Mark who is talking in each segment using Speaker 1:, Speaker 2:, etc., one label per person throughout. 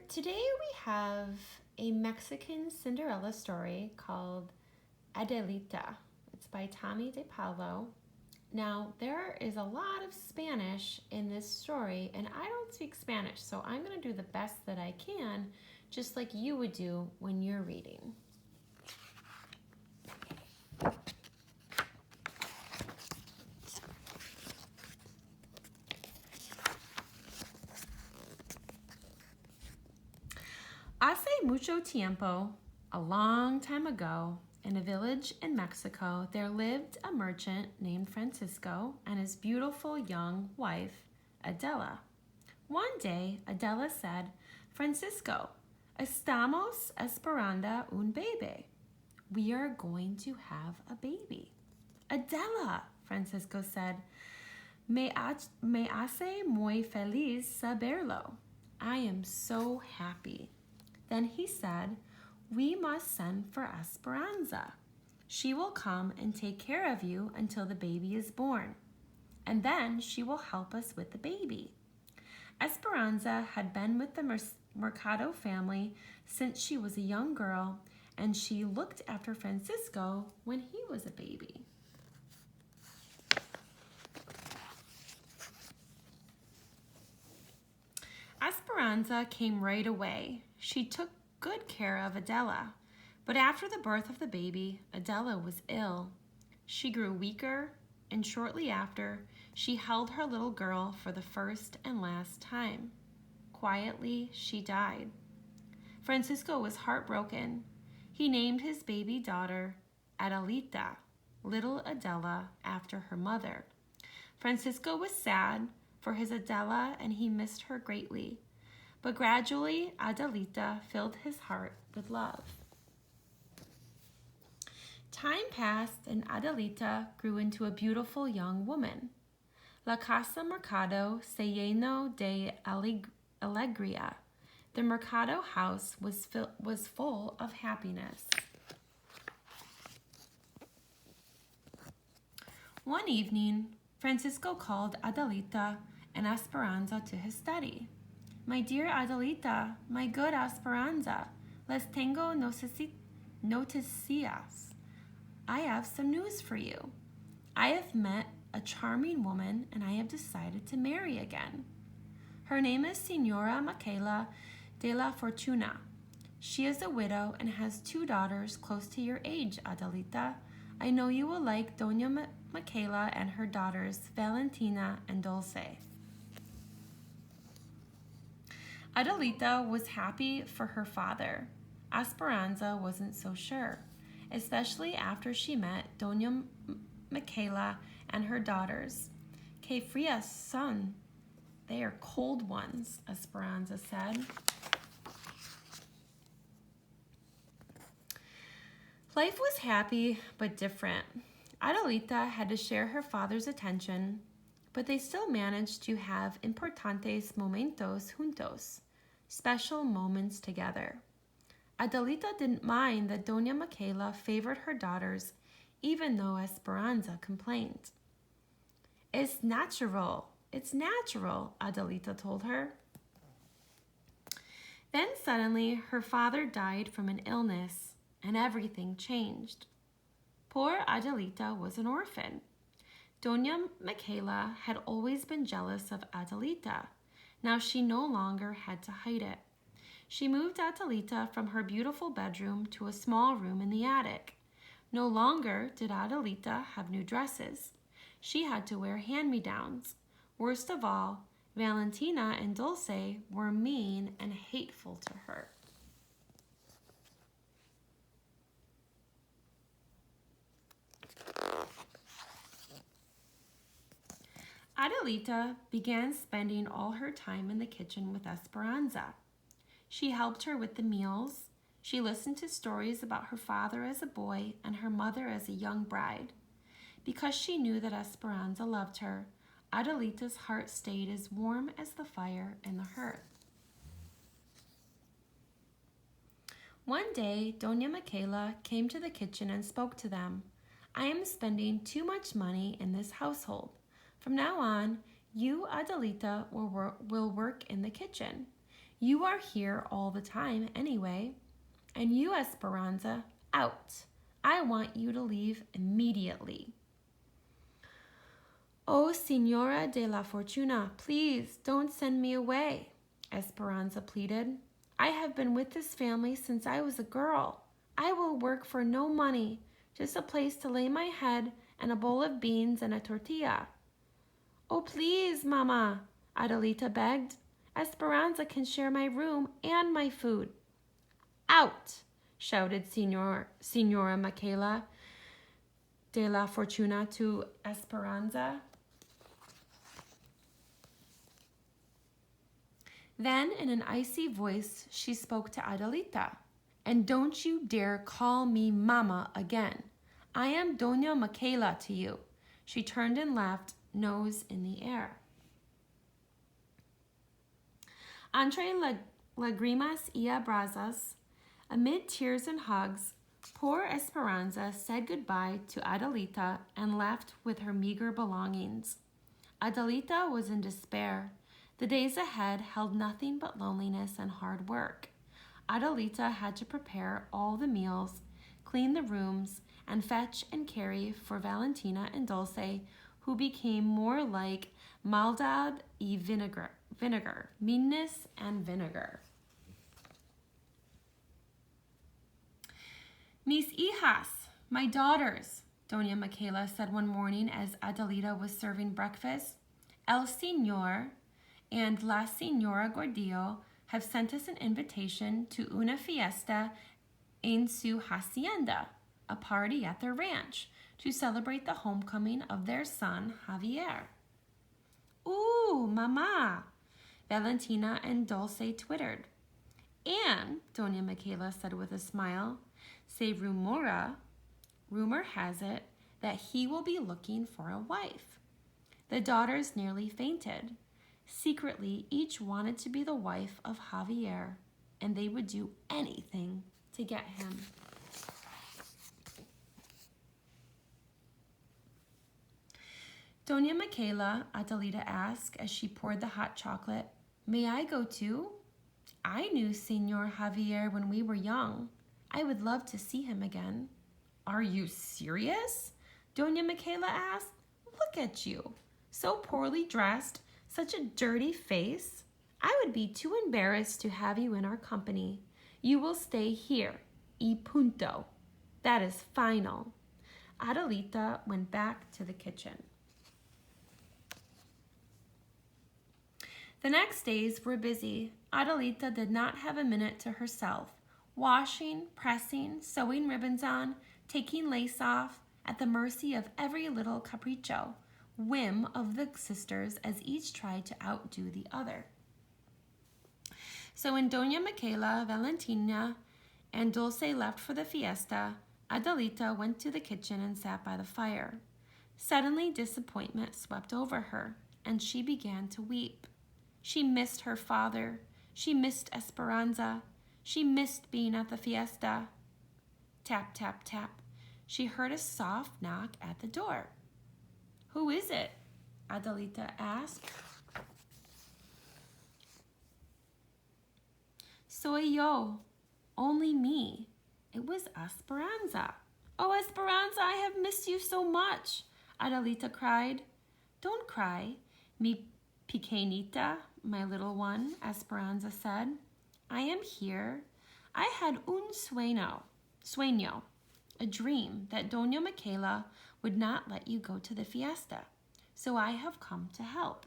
Speaker 1: Today we have a Mexican Cinderella story called Adelita. It's by Tommy de Paulo. Now, there is a lot of Spanish in this story, and I don't speak Spanish, so I'm going to do the best that I can, just like you would do when you're reading. Hace mucho tiempo, a long time ago, in a village in Mexico, there lived a merchant named Francisco and his beautiful young wife, Adela. One day, Adela said, Francisco, estamos esperando un bebé. We are going to have a baby. Adela, Francisco said, me hace muy feliz saberlo. I am so happy. Then he said, we must send for Esperanza. She will come and take care of you until the baby is born, and then she will help us with the baby. Esperanza had been with the Mercado family since she was a young girl, and she looked after Francisco when he was a baby. Esperanza came right away. She took good care of Adela, but after the birth of the baby, Adela was ill. She grew weaker, and shortly after, she held her little girl for the first and last time. Quietly, she died. Francisco was heartbroken. He named his baby daughter Adelita, little Adela, after her mother. Francisco was sad for his Adela, and he missed her greatly. But gradually, Adelita filled his heart with love. Time passed, and Adelita grew into a beautiful young woman. La casa mercado se llenó de alegría. The mercado house was full of happiness. One evening, Francisco called Adelita and Esperanza to his study. My dear Adelita, my good Esperanza, les tengo noticias. I have some news for you. I have met a charming woman and I have decided to marry again. Her name is Señora Michaela de la Fortuna. She is a widow and has 2 daughters close to your age, Adelita. I know you will like Doña Michaela and her daughters, Valentina and Dulce. Adelita was happy for her father. Esperanza wasn't so sure, especially after she met Doña Michaela and her daughters. Que frias son. They are cold ones, Esperanza said. Life was happy but different. Adelita had to share her father's attention, but they still managed to have importantes momentos juntos, special moments together. Adelita didn't mind that Doña Michaela favored her daughters, even though Esperanza complained. It's natural, Adelita told her. Then suddenly her father died from an illness, and everything changed. Poor Adelita was an orphan. Doña Michaela had always been jealous of Adelita. Now she no longer had to hide it. She moved Adelita from her beautiful bedroom to a small room in the attic. No longer did Adelita have new dresses. She had to wear hand-me-downs. Worst of all, Valentina and Dulce were mean and hateful to her. Adelita began spending all her time in the kitchen with Esperanza. She helped her with the meals. She listened to stories about her father as a boy and her mother as a young bride. Because she knew that Esperanza loved her, Adelita's heart stayed as warm as the fire in the hearth. One day, Doña Michaela came to the kitchen and spoke to them. I am spending too much money in this household. From now on, you, Adelita, will work in the kitchen. You are here all the time anyway. And you, Esperanza, out. I want you to leave immediately. Oh, Senora de la Fortuna, please don't send me away, Esperanza pleaded. I have been with this family since I was a girl. I will work for no money, just a place to lay my head and a bowl of beans and a tortilla. Oh, please, Mama, Adelita begged. Esperanza can share my room and my food. Out, shouted Senora Michaela de la Fortuna to Esperanza. Then, in an icy voice, she spoke to Adelita. And don't you dare call me Mama again. I am Doña Michaela to you. She turned and laughed, nose in the air. Entre lagrimas y abrazos, amid tears and hugs, poor Esperanza said goodbye to Adelita and left with her meager belongings. Adelita was in despair. The days ahead held nothing but loneliness and hard work. Adelita had to prepare all the meals, clean the rooms, and fetch and carry for Valentina and Dulce, who became more like maldad y vinegar, meanness and vinegar. Mis hijas, my daughters, Doña Michaela said one morning as Adelita was serving breakfast. El Señor and La Señora Gordillo have sent us an invitation to una fiesta en su hacienda, a party at their ranch, to celebrate the homecoming of their son, Javier. Ooh, Mama, Valentina and Dulce twittered. And, Doña Michaela said with a smile, se rumor has it that he will be looking for a wife. The daughters nearly fainted. Secretly, each wanted to be the wife of Javier, and they would do anything to get him. Doña Michaela, Adelita asked as she poured the hot chocolate, may I go too? I knew Senor Javier when we were young. I would love to see him again. Are you serious? Doña Michaela asked. Look at you, so poorly dressed, such a dirty face. I would be too embarrassed to have you in our company. You will stay here, y punto. That is final. Adelita went back to the kitchen. The next days were busy. Adelita did not have a minute to herself. Washing, pressing, sewing ribbons on, taking lace off, at the mercy of every little capricho, whim of the sisters as each tried to outdo the other. So when Doña Michaela, Valentina, and Dulce left for the fiesta, Adelita went to the kitchen and sat by the fire. Suddenly disappointment swept over her, and she began to weep. She missed her father. She missed Esperanza. She missed being at the fiesta. Tap, tap, tap. She heard a soft knock at the door. Who is it? Adelita asked. Soy yo. Only me. It was Esperanza. Oh, Esperanza, I have missed you so much, Adelita cried. Don't cry, mi pequeñita, my little one, Esperanza said. I am here. I had un sueño, a dream that Doña Michaela would not let you go to the fiesta, so I have come to help.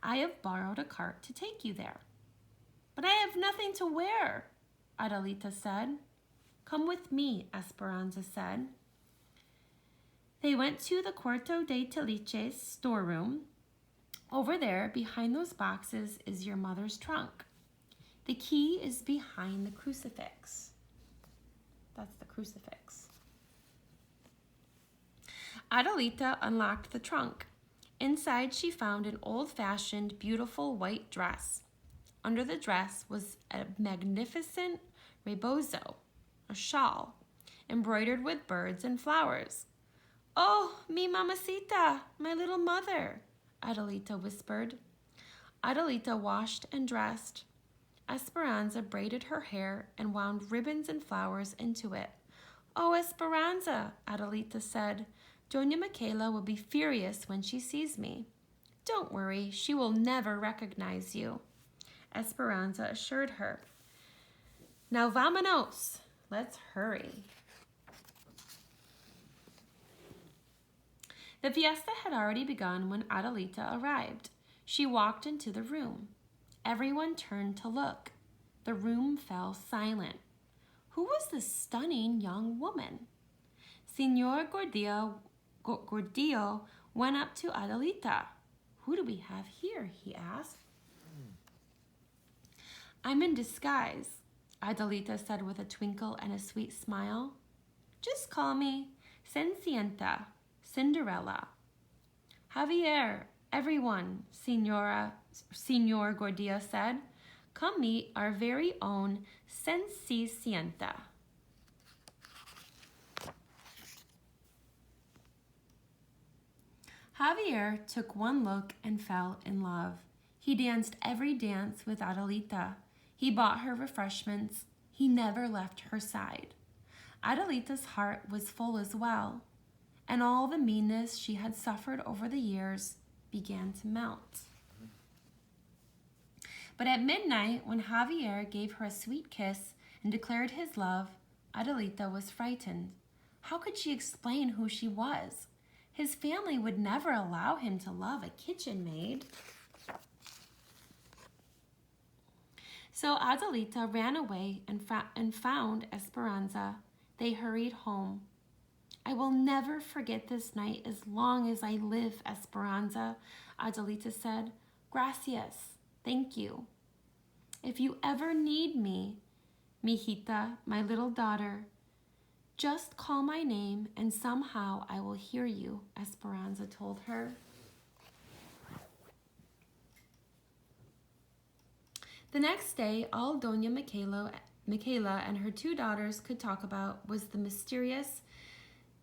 Speaker 1: I have borrowed a cart to take you there. But I have nothing to wear, Adelita said. Come with me, Esperanza said. They went to the Cuarto de Teliche's storeroom. Over there, behind those boxes, is your mother's trunk. The key is behind the crucifix. That's the crucifix. Adelita unlocked the trunk. Inside, she found an old-fashioned, beautiful white dress. Under the dress was a magnificent rebozo, a shawl, embroidered with birds and flowers. Oh, mi mamacita, my little mother, Adelita whispered. Adelita washed and dressed. Esperanza braided her hair and wound ribbons and flowers into it. "Oh, Esperanza," Adelita said, "Doña Michaela will be furious when she sees me." "Don't worry, she will never recognize you," Esperanza assured her. "Now vámonos, let's hurry." The fiesta had already begun when Adelita arrived. She walked into the room. Everyone turned to look. The room fell silent. Who was this stunning young woman? Señor Gordillo went up to Adelita. "Who do we have here?" he asked. "I'm in disguise," Adelita said with a twinkle and a sweet smile. "Just call me Cenicienta, Cinderella." "Javier, everyone," Señor Gordillo said. "Come meet our very own Cenicienta." Javier took one look and fell in love. He danced every dance with Adelita. He bought her refreshments. He never left her side. Adelita's heart was full as well, and all the meanness she had suffered over the years began to melt. But at midnight, when Javier gave her a sweet kiss and declared his love, Adelita was frightened. How could she explain who she was? His family would never allow him to love a kitchen maid. So Adelita ran away and found Esperanza. They hurried home. "I will never forget this night as long as I live, Esperanza," Adelita said. "Gracias. Thank you. If you ever need me, mijita, my little daughter, just call my name and somehow I will hear you," Esperanza told her. The next day, all Doña Michaela and her two daughters could talk about was the mysterious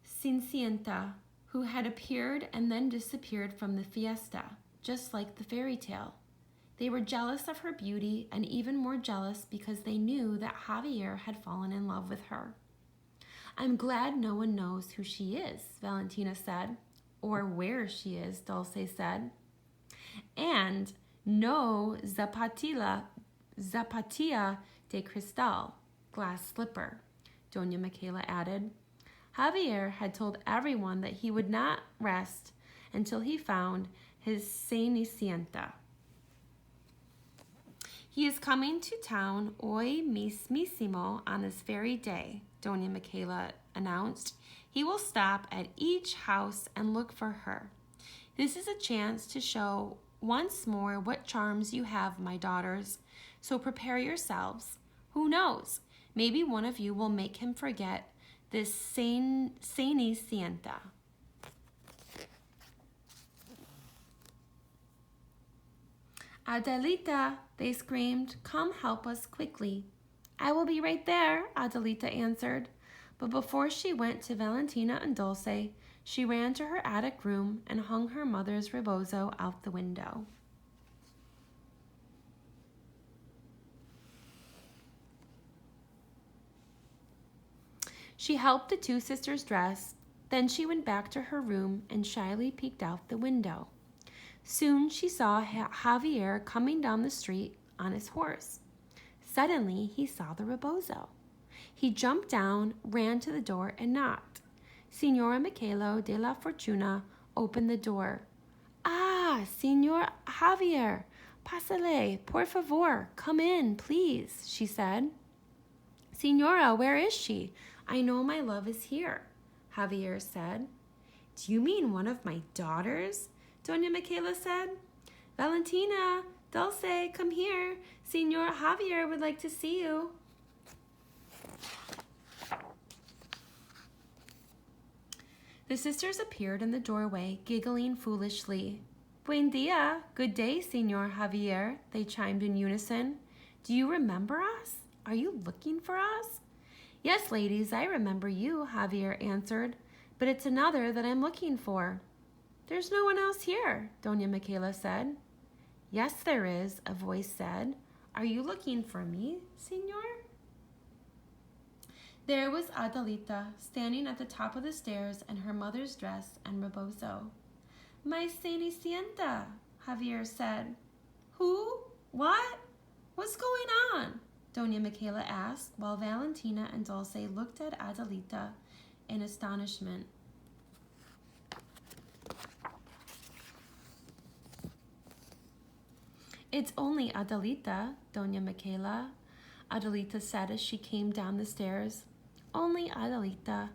Speaker 1: Cenicienta who had appeared and then disappeared from the fiesta, just like the fairy tale. They were jealous of her beauty and even more jealous because they knew that Javier had fallen in love with her. "I'm glad no one knows who she is," Valentina said. "Or where she is," Dulce said. "And no zapatilla de cristal, glass slipper," Doña Michaela added. Javier had told everyone that he would not rest until he found his Cenicienta. "He is coming to town hoy mismísimo on this very day," Doña Michaela announced. "He will stop at each house and look for her. This is a chance to show once more what charms you have, my daughters. So prepare yourselves. Who knows? Maybe one of you will make him forget this Cenicienta." "Adelita," they screamed, "come help us quickly." "I will be right there," Adelita answered. But before she went to Valentina and Dulce, she ran to her attic room and hung her mother's rebozo out the window. She helped the two sisters dress. Then she went back to her room and shyly peeked out the window. Soon she saw Javier coming down the street on his horse. Suddenly he saw the rebozo. He jumped down, ran to the door, and knocked. Señora Michaela de la Fortuna opened the door. "Ah, Señor Javier, pásale, por favor, come in, please," she said. "Señora, where is she? I know my love is here," Javier said. "Do you mean one of my daughters?" Doña Michaela said. "Valentina, Dulce, come here. Señor Javier would like to see you." The sisters appeared in the doorway, giggling foolishly. "Buen dia, good day, Señor Javier," they chimed in unison. "Do you remember us? Are you looking for us?" "Yes, ladies, I remember you," Javier answered, "but it's another that I'm looking for." "There's no one else here," Doña Michaela said. "Yes, there is," a voice said. Are you looking for me, Senor? There was Adelita, standing at the top of the stairs in her mother's dress and rebozo. My Cenicienta, Javier said. Who? What? What's going on? Doña Michaela asked, while Valentina and Dulce looked at Adelita in astonishment. It's only Adelita, Doña Michaela, Adelita said as she came down the stairs. Only Adelita.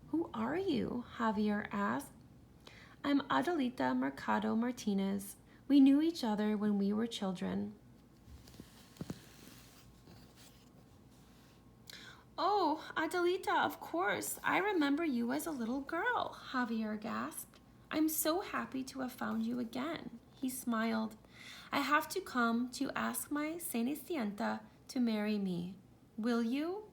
Speaker 1: Who are you? Javier asked. I'm Adelita Mercado Martinez. We knew each other when we were children. Oh, Adelita, of course. I remember you as a little girl, Javier gasped. I'm so happy to have found you again. He smiled. I have to come to ask my Cenicienta to marry me. Will you?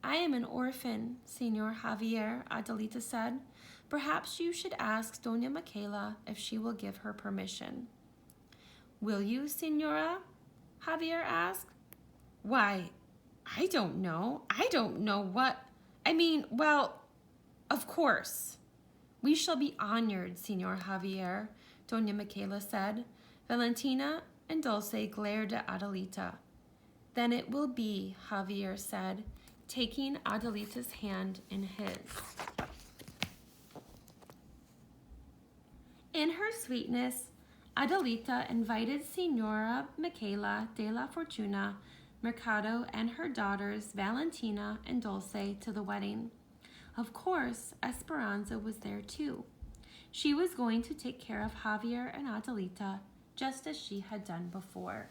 Speaker 1: I am an orphan, Senor Javier, Adelita said. Perhaps you should ask Doña Michaela if she will give her permission. Will you, Senora? Javier asked. Why, I don't know. I don't know what... well, of course. We shall be honored, Senor Javier, Doña Michaela said. Valentina and Dulce glared at Adelita. Then it will be, Javier said, taking Adelita's hand in his. In her sweetness, Adelita invited Senora Michaela de la Fortuna Mercado and her daughters Valentina and Dulce to the wedding. Of course, Esperanza was there too. She was going to take care of Javier and Adelita just as she had done before.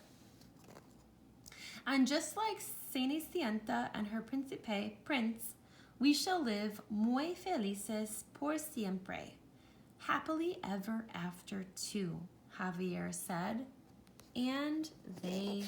Speaker 1: And just like Cenicienta and her prince, we shall live muy felices por siempre. Happily ever after too, Javier said. And they